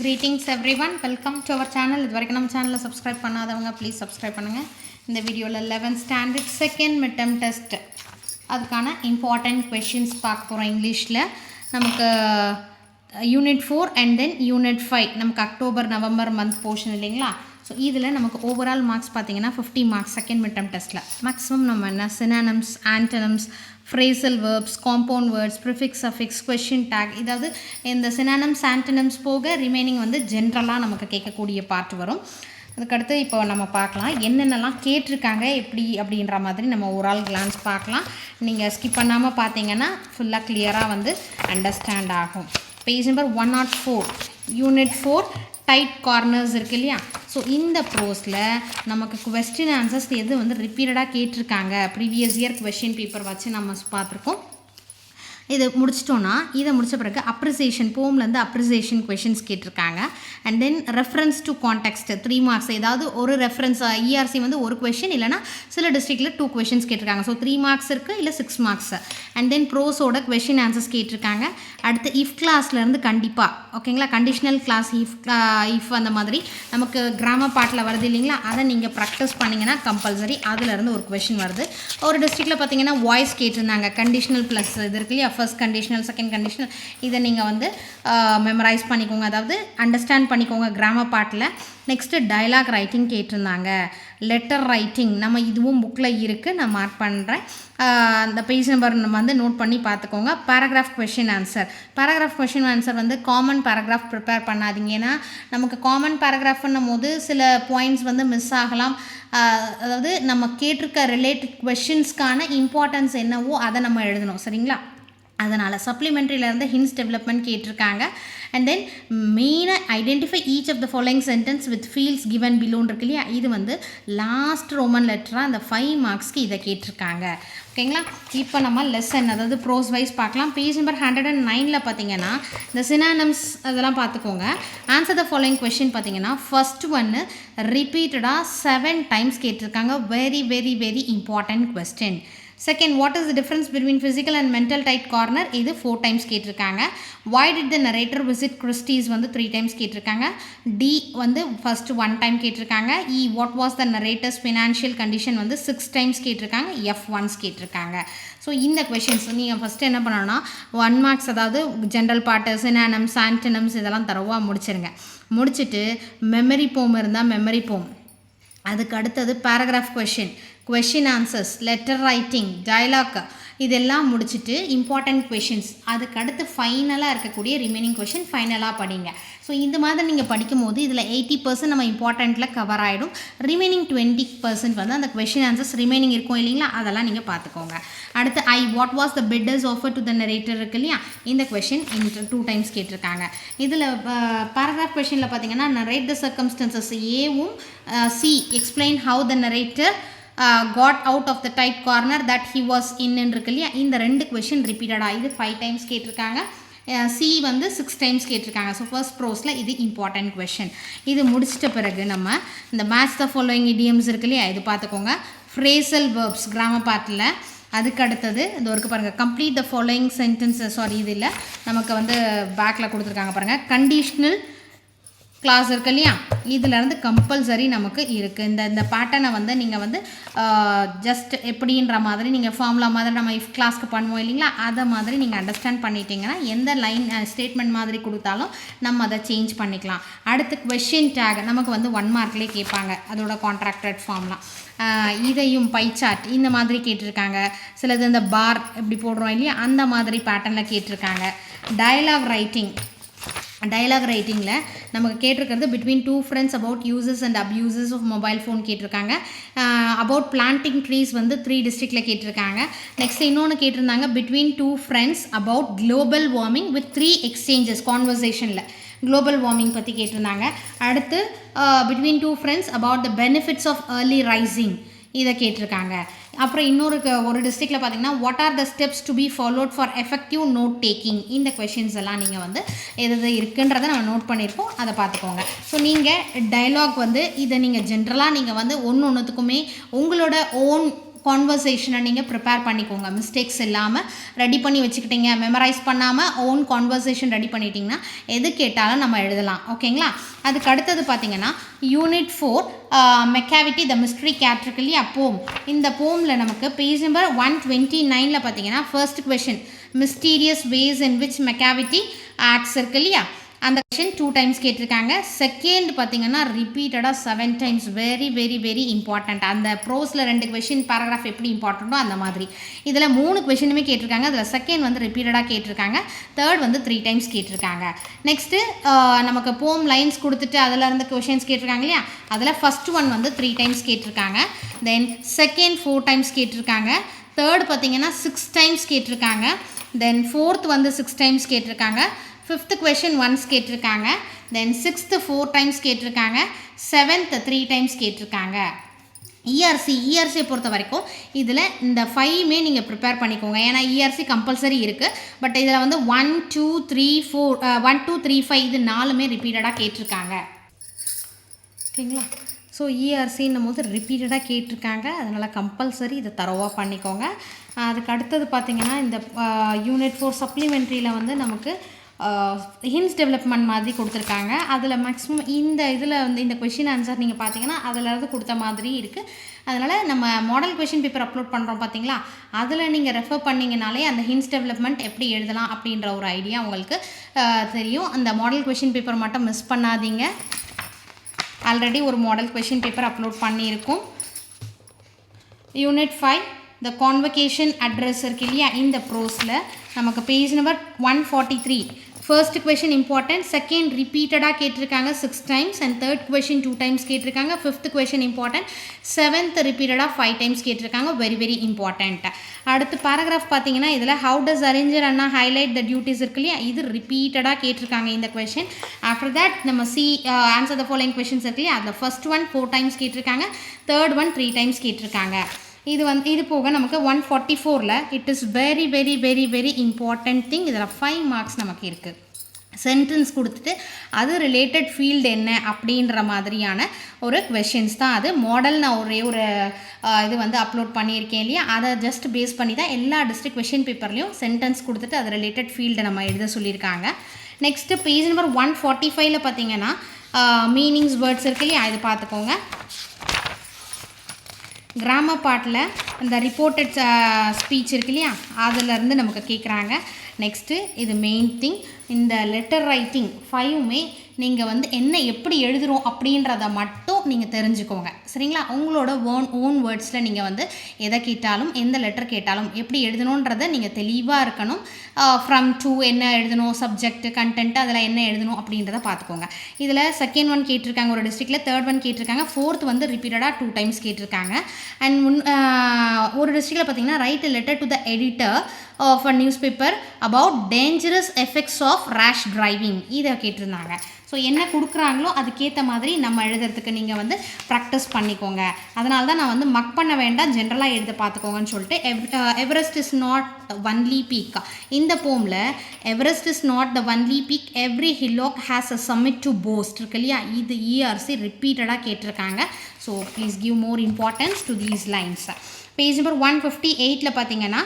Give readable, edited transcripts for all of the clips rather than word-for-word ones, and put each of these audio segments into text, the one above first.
Greetings everyone, welcome to our channel. இது வரைக்கும் நம்ம சேனலை சப்ஸ்கிரைப் பண்ணாதவங்க ப்ளீஸ் சப்ஸ்கிரைப் பண்ணுங்கள். இந்த வீடியோவில் 11th standard second midterm test அதுக்கான இம்பார்ட்டன்ட் கொஷின்ஸ் பார்க்க போகிறோம். இங்கிலீஷில் நமக்கு யூனிட் 4 அண்ட் தென் யூனிட் 5 நமக்கு அக்டோபர் நவம்பர் மந்த் போர்ஷன் இல்லைங்களா. ஸோ இதில் நமக்கு ஓவரால் மார்க்ஸ் பார்த்தீங்கன்னா 50 மார்க்ஸ் செகண்ட் மிட்டம் டெஸ்ட்டில். மேக்ஸிமம் நம்ம என்ன synonyms, antonyms, phrasal verbs, compound words, prefix, suffix, question tag, இதாவது இந்த synonyms, antonyms போக ரிமைனிங் வந்து ஜென்ரலாக நமக்கு கேட்கக்கூடிய பார்ட் வரும். அதுக்கடுத்து இப்போ நம்ம பார்க்கலாம் என்னென்னலாம் கேட்டிருக்காங்க எப்படி அப்படின்ற மாதிரி நம்ம ஓவரால் கிளான்ஸ் பார்க்கலாம். நீங்கள் ஸ்கிப் பண்ணாமல் பார்த்தீங்கன்னா ஃபுல்லாக கிளியராக வந்து அண்டர்ஸ்டாண்ட் ஆகும். Page number 104 unit 4 tight corners இருக்கு இல்லையா. ஸோ இந்த ப்ரோஸில் நமக்கு கொஸ்டின் ஆன்சர்ஸ் எது வந்து ரிப்பீட்டடாக கேட்டிருக்காங்க ப்ரீவியஸ் இயர் கொஸ்டின் பேப்பர் வச்சு நம்ம பார்த்துருக்கோம். இது முடிச்சிட்டோன்னா இதை முடித்த பிறகு அப்ரிசியேஷன் போம்லேருந்து அப்ரிசியேஷன் கொஷின்ஸ் கேட்டிருக்காங்க. And then reference to context 3 marks, ஏதாவது ஒரு ரெஃபரன்ஸ் இஆர்சி வந்து ஒரு கொஷின் இல்லைனா சில டிஸ்ட்ரிக்டில் 2 கொஷின்ஸ் கேட்டிருக்காங்க. ஸோ 3 மார்க்ஸ் இருக்குது இல்லை 6 மார்க்ஸ். அண்ட் தென் ப்ரோஸோட கொஷின் ஆன்சர்ஸ் கேட்டிருக்காங்க. அடுத்து இஃப் கிளாஸ்லேருந்து கண்டிப்பாக ஓகேங்களா, கண்டிஷனல் கிளாஸ் இஃப் அந்த மாதிரி நமக்கு கிராமர் பாட்டில் வருது இல்லைங்களா, அதை நீங்கள் ப்ராக்டிஸ் பண்ணிங்கன்னா கம்பல்சரி அதுலேருந்து ஒரு கொஷின் வருது. ஒரு டிஸ்ட்ரிக்டில் பார்த்தீங்கன்னா வாய்ஸ் கேட்டிருந்தாங்க, கண்டிஷனல் ப்ளஸ் இது இருக்கு இல்லையா, ஃபர்ஸ்ட் கண்டிஷனல் செகண்ட் கண்டிஷனல், இதை நீங்கள் வந்து மெமரைஸ் பண்ணிக்கோங்க, அதாவது அண்டர்ஸ்டாண்ட் பண்ணிக்கோங்க கிராமர் பார்ட்டில். நெக்ஸ்ட்டு டயலாக் ரைட்டிங் கேட்டிருந்தாங்க. லெட்டர் ரைட்டிங் நம்ம இதுவும் புக்கில் இருக்குது, நான் மார்க் பண்ணுறேன். அந்த பேஜ் நம்பர் நம்ம வந்து நோட் பண்ணி பார்த்துக்கோங்க. Paragraph question answer, paragraph question answer வந்து காமன் பேராகிராஃப் ப்ரிப்பேர் பண்ணாதீங்க. ஏன்னா நமக்கு காமன் பேராகிராஃப்னும் போது சில பாயிண்ட்ஸ் வந்து மிஸ் ஆகலாம். அதாவது நம்ம கேட்டிருக்க ரிலேட்டட் கொஷின்ஸ்க்கான இம்பார்ட்டன்ஸ் என்னவோ அதை நம்ம எழுதணும் சரிங்களா. அதனால் சப்ளிமெண்ட்ரியிலேருந்து ஹின்ஸ் டெவலப்மெண்ட் கேட்டிருக்காங்க. அண்ட் தென் மெயினாக identify each of the following sentence with fields given பிலோன்னு இருக்கு இல்லையா, இது வந்து லாஸ்ட் ரோமன் லெட்டராக அந்த 5 மார்க்ஸ்க்கு இதை கேட்டிருக்காங்க ஓகேங்களா. இப்போ நம்ம லெசன் அதாவது ப்ரோஸ் வைஸ் பார்க்கலாம். பேஜ் நம்பர் 109 பார்த்தீங்கன்னா இந்த சினானிம்ஸ் அதெல்லாம் பார்த்துக்கோங்க. ஆன்சர் த ஃபாலோயிங் கொஷின் பார்த்தீங்கன்னா ஃபர்ஸ்ட் ஒன்று ரிப்பீட்டடாக 7 டைம்ஸ் கேட்டிருக்காங்க. Very very very important question. Second, what is the difference between physical and mental tight corner, இது 4 டைம்ஸ் கேட்டிருக்காங்க. why did the narrator visit Christie's வந்து 3 டைம்ஸ் கேட்டிருக்காங்க. டி வந்து first 1 time கேட்டிருக்காங்க. E what was the narrator's financial condition வந்து 6 times கேட்டிருக்காங்க. F once கேட்டிருக்காங்க. So இந்த கொஷின்ஸ் நீங்கள் ஃபஸ்ட்டு என்ன பண்ணணும்னா 1 மார்க்ஸ் அதாவது ஜென்ரல் பார்ட்டு, சினானிம்ஸ், ஆன்டனிம்ஸ் இதெல்லாம் தரவாக முடிச்சிருங்க. முடிச்சுட்டு மெமரி போம் இருந்தால் மெமரி போம், அதுக்கு அடுத்தது paragraph question answers, letter writing, dialogue இதெல்லாம் முடிச்சுட்டு இம்பார்ட்டன்ட் கொஷின்ஸ், அதுக்கு அடுத்து ஃபைனலாக இருக்கக்கூடிய ரிமைனிங் கொஷின் ஃபைனலாக படிங்க. ஸோ இந்த மாதிரி நீங்கள் படிக்கும் போது இதில் 80% நம்ம இம்பார்ட்டண்ட்டில் கவர் ஆகிடும். ரிமைனிங் 20% வந்து அந்த கொஷின் ஆன்சர்ஸ் ரிமைனிங் இருக்கும் இல்லைங்களா, அதெல்லாம் நீங்கள் பார்த்துக்கோங்க. அடுத்து what was the bitters offer to the narrator இருக்கு இல்லையா, இந்த கொஷின் 2 டைம்ஸ் கேட்டிருக்காங்க. இதில் பேராகிராஃப் கொஷினில் பார்த்தீங்கன்னா நரேட் த சர்க்கம்ஸ்டன்சஸ், ஏவும் C explain how the narrator got out of the tight corner that he was in இருக்கு இல்லையா, இந்த 2 கொஷின் ரிப்பீட்டடாக இது 5 டைம்ஸ் கேட்டிருக்காங்க. சி வந்து 6 டைம்ஸ் கேட்டிருக்காங்க. ஸோ ஃபர்ஸ்ட் ப்ரோஸில் இது இம்பார்ட்டன்ட் கொஷின். இது முடிச்சிட்ட பிறகு நம்ம இந்த மேட்ச் த ஃபாலோயிங் இடியம்ஸ் இருக்கு இல்லையா, இது பார்த்துக்கோங்க. ஃப்ரேசல் வேர்ப்ஸ் கிராமர் பார்ட்டில், அதுக்கு அடுத்தது இது ஒரு பாருங்கள் complete the following sentences, sorry இது இல்லை நமக்கு வந்து பேக்கில் கொடுத்துருக்காங்க பாருங்கள். கண்டிஷ்னல் கிளாஸ் இருக்கு இல்லையா, இதிலேருந்து கம்பல்சரி நமக்கு இருக்குது. இந்த பேட்டர்னை வந்து நீங்கள் வந்து ஜஸ்ட் எப்படின்ற மாதிரி நீங்கள் ஃபார்முலா மாதிரி நம்ம இஃப் கிளாஸ்க்கு பண்ணுவோம் இல்லைங்களா, அதை மாதிரி நீங்கள் அண்டர்ஸ்டாண்ட் பண்ணிட்டீங்கன்னா எந்த லைன் ஸ்டேட்மெண்ட் மாதிரி கொடுத்தாலும் நம்ம அதை சேஞ்ச் பண்ணிக்கலாம். அடுத்து கொஷின் டேக் நமக்கு வந்து 1 மார்க்லேயே கேட்பாங்க, அதோட கான்ட்ராக்டட் ஃபார்ம்லாம். இதையும் பை சார்ட் இந்த மாதிரி கேட்டிருக்காங்க. சிலது இந்த பார் எப்படி போடுறோம் இல்லையா, அந்த மாதிரி பேட்டர்னில் கேட்டிருக்காங்க. டயலாக் ரைட்டிங்கில் நமக்கு கேட்டிருக்கிறது between 2 friends about uses and abuses of mobile phone கேட்டிருக்காங்க. அபவுட் பிளான்டிங் ட்ரீஸ் வந்து 3 டிஸ்ட்ரிக்டில் கேட்டிருக்காங்க. நெக்ஸ்ட் இன்னொன்று கேட்டிருந்தாங்க between 2 friends about global warming with 3 exchanges கான்வர்சேஷனில் குளோபல் வார்மிங் பற்றி கேட்டிருந்தாங்க. அடுத்து between 2 friends about the benefits of early rising இதை கேட்டிருக்காங்க. அப்புறம் ஒரு டிஸ்ட்ரிக்டில் பார்த்தீங்கன்னா what are the steps to be followed for effective note taking, இந்த கொஷின்ஸ் எல்லாம் நீங்கள் வந்து எது இருக்குன்றதை நம்ம நோட் பண்ணியிருக்கோம், அதை பார்த்துக்கோங்க. ஸோ நீங்கள் டயலாக் வந்து இதை நீங்கள் ஜென்ரலாக நீங்கள் வந்து ஒன்றுத்துக்குமே உங்களோட ஓன் கான்வர்சேஷனை நீங்கள் ப்ரிப்பேர் பண்ணிக்கோங்க. மிஸ்டேக்ஸ் இல்லாமல் ரெடி பண்ணி வச்சுக்கிட்டீங்க, மெமரைஸ் பண்ணாமல் ஓன் கான்வர்சேஷன் ரெடி பண்ணிட்டீங்கன்னா எது கேட்டாலும் நம்ம எழுதலாம். ஓகேங்களா? அதுக்கு அடுத்தது பார்த்தீங்கன்னா யூனிட் 4 மெக்காவிட்டி த மிஸ்ட்ரி கேட் இருக்கு இல்லையா, போம். இந்த போமில் நமக்கு பேஜ் நம்பர் 129 பார்த்தீங்கன்னா first question mysterious ways in which Macavity acts இருக்கு இல்லையா, அந்த கொஷின் 2 டைம்ஸ் கேட்டிருக்காங்க. செகண்ட் பார்த்தீங்கன்னா ரிப்பீட்டடாக 7 times. Very very very important. அந்த ப்ரோஸில் 2 கொஷின் பேராகிராஃப் எப்படி இம்பார்ட்டண்ட்டோ அந்த மாதிரி இதில் 3 கொஷினுமே கேட்டிருக்காங்க. அதில் செகண்ட் வந்து ரிப்பீட்டடாக கேட்டிருக்காங்க, தேர்ட் வந்து 3 டைம்ஸ் கேட்டிருக்காங்க. நெக்ஸ்ட்டு நமக்கு போம் லைன்ஸ் கொடுத்துட்டு அதில் இருந்து கொஷின்ஸ் கேட்டிருக்காங்க இல்லையா, அதில் ஃபஸ்ட் ஒன் வந்து 3 டைம்ஸ் கேட்டிருக்காங்க. தென் செகண்ட் 4 டைம்ஸ் கேட்டிருக்காங்க. தேர்ட் பார்த்தீங்கன்னா 6 டைம்ஸ் கேட்டிருக்காங்க. தென் ஃபோர்த் வந்து 6 டைம்ஸ் கேட்டிருக்காங்க. ஃபிஃப்த்து கொஷின் ஒன்ஸ் கேட்டிருக்காங்க. தென் சிக்ஸ்த்து 4 டைம்ஸ் கேட்டிருக்காங்க. செவன்த் 3 டைம்ஸ் கேட்டிருக்காங்க. இஆர்சியை பொறுத்த வரைக்கும் இதில் இந்த 5மே நீங்கள் ப்ரிப்பேர் பண்ணிக்கோங்க. ஏன்னா இஆர்சி கம்பல்சரி இருக்குது. பட் இதில் வந்து 1 2 3 4 1 2 3 5 இது 4மே ரிப்பீட்டடாக கேட்டிருக்காங்க. ஓகேங்களா? ஸோ இஆர்சின்னும் போது ரிப்பீட்டடாக கேட்டிருக்காங்க, அதனால் கம்பல்சரி இதை தரோவாக பண்ணிக்கோங்க. அதுக்கு அடுத்தது பார்த்திங்கன்னா இந்த யூனிட் 4 சப்ளிமெண்ட்ரியில் வந்து நமக்கு ஹின்ஸ் டெவலப்மெண்ட் மாதிரி கொடுத்துருக்காங்க. அதில் மேக்ஸிமம் இந்த இதில் வந்து இந்த கொஷின் ஆன்சர் நீங்கள் பார்த்தீங்கன்னா அதில் இருந்து கொடுத்த மாதிரி இருக்குது. அதனால் நம்ம மாடல் கொஷின் பேப்பர் அப்லோட் பண்ணுறோம் பார்த்தீங்களா, அதில் நீங்கள் ரெஃபர் பண்ணிங்கனாலே அந்த ஹின்ஸ் டெவலப்மெண்ட் எப்படி எழுதலாம் அப்படின்ற ஒரு ஐடியா உங்களுக்கு தெரியும். அந்த மாடல் கொஷின் பேப்பர் மட்டும் மிஸ் பண்ணாதீங்க. ஆல்ரெடி ஒரு மாடல் கொஷின் பேப்பர் அப்லோட் பண்ணியிருக்கோம். யூனிட் 5 த கான்வகேஷன் அட்ரஸ் இருக்கு இல்லையா, இந்த ப்ரோஸில் நமக்கு page number 143 first question important, second ரிப்பீட்டடாக கேட்டிருக்காங்க 6 times, and third question 2 times கேட்டிருக்காங்க. ஃபிஃப்த் கொஷின் இம்பார்ட்டன்ட், செவன்த் ரிப்பீட்டடாக 5 டைம்ஸ் கேட்டிருக்காங்க. Very very important. அடுத்து பேராகிராஃப் பார்த்தீங்கன்னா இதில் how does arranger Anna highlight the duties இருக்கு இல்லையா, இது ரிப்பீட்டடாக கேட்டிருக்காங்க இந்த கொஷின். ஆஃப்டர் தட் நம்ம ஆன்சர் த ஃபாலோயிங் கொஷின்ஸ் இருக்கு இல்லையா, அதில் ஃபர்ஸ்ட் ஒன் 4 டைம்ஸ் கேட்டிருக்காங்க, தேர்ட் ஒன் 3 டைம்ஸ் கேட்டிருக்காங்க. இது போக நமக்கு 144ல் it is very very very very important thing. இதில் 5 மார்க்ஸ் நமக்கு இருக்குது. சென்டென்ஸ் கொடுத்துட்டு அது ரிலேட்டட் ஃபீல்டு என்ன அப்படின்ற மாதிரியான ஒரு கொஷின்ஸ் தான். அது மாடல் நான் ஒரே ஒரு இது வந்து அப்லோட் பண்ணியிருக்கேன் இல்லையா, அதை ஜஸ்ட் பேஸ் பண்ணி தான் எல்லா டிஸ்ட்ரிக்ட் கொஷின் பேப்பர்லேயும் சென்டென்ஸ் கொடுத்துட்டு அது ரிலேட்டட் ஃபீல்டை நம்ம எழுத சொல்லியிருக்காங்க. நெக்ஸ்ட்டு பேஜ் நம்பர் 145ல் பார்த்தீங்கன்னா மீனிங்ஸ் வேர்ட்ஸ் இருக்கு இல்லையா, இது பார்த்துக்கோங்க. கிராமர் பார்ட்டில் இந்த ரிப்போர்ட்டட் ஸ்பீச் இருக்கு இல்லையா, அதிலேருந்து நமக்கு கேட்குறாங்க. நெக்ஸ்ட்டு இது மெயின் திங், இந்த லெட்டர் ரைட்டிங் 5மே நீங்கள் வந்து என்ன எப்படி எழுதுகிறோம் அப்படின்றத மட்டும் நீங்கள் தெரிஞ்சுக்கோங்க. சரிங்களா? உங்களோட ஓன் வேர்ட்ஸில் நீங்கள் வந்து எதை கேட்டாலும் எந்த லெட்டர் கேட்டாலும் எப்படி எழுதணுன்றதை நீங்கள் தெளிவாக இருக்கணும். ஃப்ரம் டு என்ன எழுதணும், சப்ஜெக்ட் கண்டென்ட் அதில் என்ன எழுதணும் அப்படின்றத பார்த்துக்கோங்க. இதில் செகண்ட் ஒன் கேட்டிருக்காங்க ஒரு டிஸ்ட்ரிக்டில், தேர்ட் ஒன் கேட்டிருக்காங்க, ஃபோர்த் வந்து ரிப்பீட்டடாக 2 டைம்ஸ் கேட்டிருக்காங்க. அண்ட் ஒரு டிஸ்ட்ரிக்டில் பார்த்தீங்கன்னா write letter to the editor of a newspaper about dangerous effects of rash driving இதை கேட்டிருந்தாங்க. ஸோ என்ன கொடுக்குறாங்களோ அதுக்கேற்ற மாதிரி நம்ம எழுதுறதுக்கு நீங்கள் வந்து ப்ராக்டிஸ் பண்ணிக்கோங்க. அதனால தான் நான் வந்து மக் பண்ண வேண்டாம், ஜென்ரலாக எழுத பார்த்துக்கோங்கன்னு சொல்லிட்டு. Everest is not only peak, இந்த போமில் Everest is not the only peak, every hillock has a summit to boast இருக்கு இல்லையா, இது இஆர்சி ரிப்பீட்டடாக கேட்டிருக்காங்க. So please give more importance to these lines. Page number 158ல் பார்த்தீங்கன்னா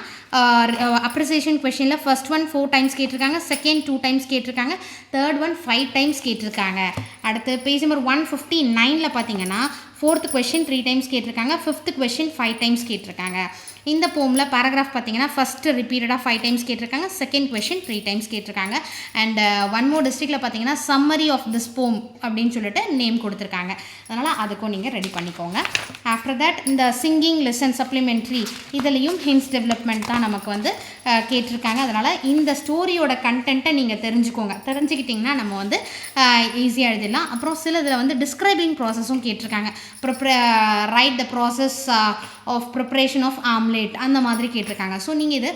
அப்ரிசியேஷன் கொஷினில் ஃபர்ஸ்ட் ஒன் 4 டைம்ஸ் கேட்டிருக்காங்க, செகண்ட் 2 டைம்ஸ் கேட்டிருக்காங்க, தேர்ட் ஒன் 5 டைம்ஸ் கேட்டிருக்காங்க. அடுத்து பேஜ் நம்பர் 159ல் பார்த்தீங்கன்னா ஃபோர்த் கொஷின் 3 டைம்ஸ் கேட்டிருக்காங்க, ஃபிஃப்த் கொஷின் 5 டைம்ஸ் கேட்டிருக்காங்க. இந்த போமில் பேராகிராஃப் பார்த்தீங்கன்னா ஃபஸ்ட்டு ரிப்பீட்டடாக 5 டைம்ஸ் கேட்டிருக்காங்க, செகண்ட் கொஷின் 3 டைம்ஸ் கேட்டிருக்காங்க. அண்ட் ஒன் மோர் டிஸ்ட்ரிக்டில் பார்த்தீங்கன்னா சம்மரி ஆஃப் திஸ் போம் அப்படின்னு சொல்லிட்டு நேம் கொடுத்துருக்காங்க. அதனால் அதுக்கும் நீங்கள் ரெடி பண்ணிக்கோங்க. ஆஃப்டர் தட் இந்த சிங்கிங் லெசன் சப்ளிமெண்ட்ரி இதுலேயும் ஹின்ஸ் டெவலப்மெண்ட் தான் நமக்கு வந்து கேட்டிருக்காங்க. அதனால் இந்த ஸ்டோரியோட கண்டென்ட்டை நீங்கள் தெரிஞ்சுக்கிட்டிங்கன்னா நம்ம வந்து ஈஸியாக எழுதிடலாம். அப்புறம் சில இதில் வந்து டிஸ்கிரைபிங் ப்ராசஸும் கேட்டிருக்காங்க. Write the process of preparation of omelette அந்த மாதிரி கேட்டிருக்காங்க. ஸோ நீங்கள் இது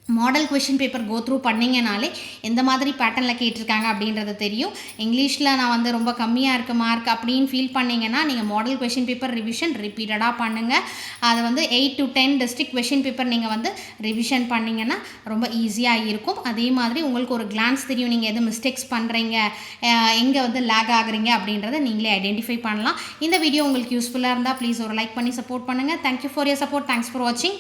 model question paper go through பண்ணிங்கனாலே எந்த மாதிரி பேட்டர்னில் கேட்டிருக்காங்க அப்படின்றது தெரியும். இங்கிலீஷில் நான் வந்து ரொம்ப கம்மியாக இருக்க மார்க் அப்படின்னு ஃபீல் பண்ணிங்கன்னா நீங்கள் மாடல் கொஷின் பேப்பர் ரிவிஷன் ரிப்பீட்டடாக பண்ணுங்கள். அது வந்து 8 to 10 டிஸ்ட்ரிக்ட் கொஷின் பேப்பர் நீங்கள் வந்து ரிவிஷன் பண்ணிங்கன்னா ரொம்ப ஈஸியாக இருக்கும். அதே மாதிரி உங்களுக்கு ஒரு கிளான்ஸ் தெரியும் நீங்கள் எது மிஸ்டேக்ஸ் பண்ணுறீங்க, எங்கே வந்து லேக் ஆகுறீங்க அப்படின்றத நீங்களே ஐடென்டிஃபை பண்ணலாம். இந்த வீடியோ உங்களுக்கு யூஸ்ஃபுல்லாக இருந்தால் ப்ளீஸ் ஒரு லைக் பண்ணி சப்போர்ட் பண்ணுங்கள். Thank you for your support. Thanks for வாட்சிங்.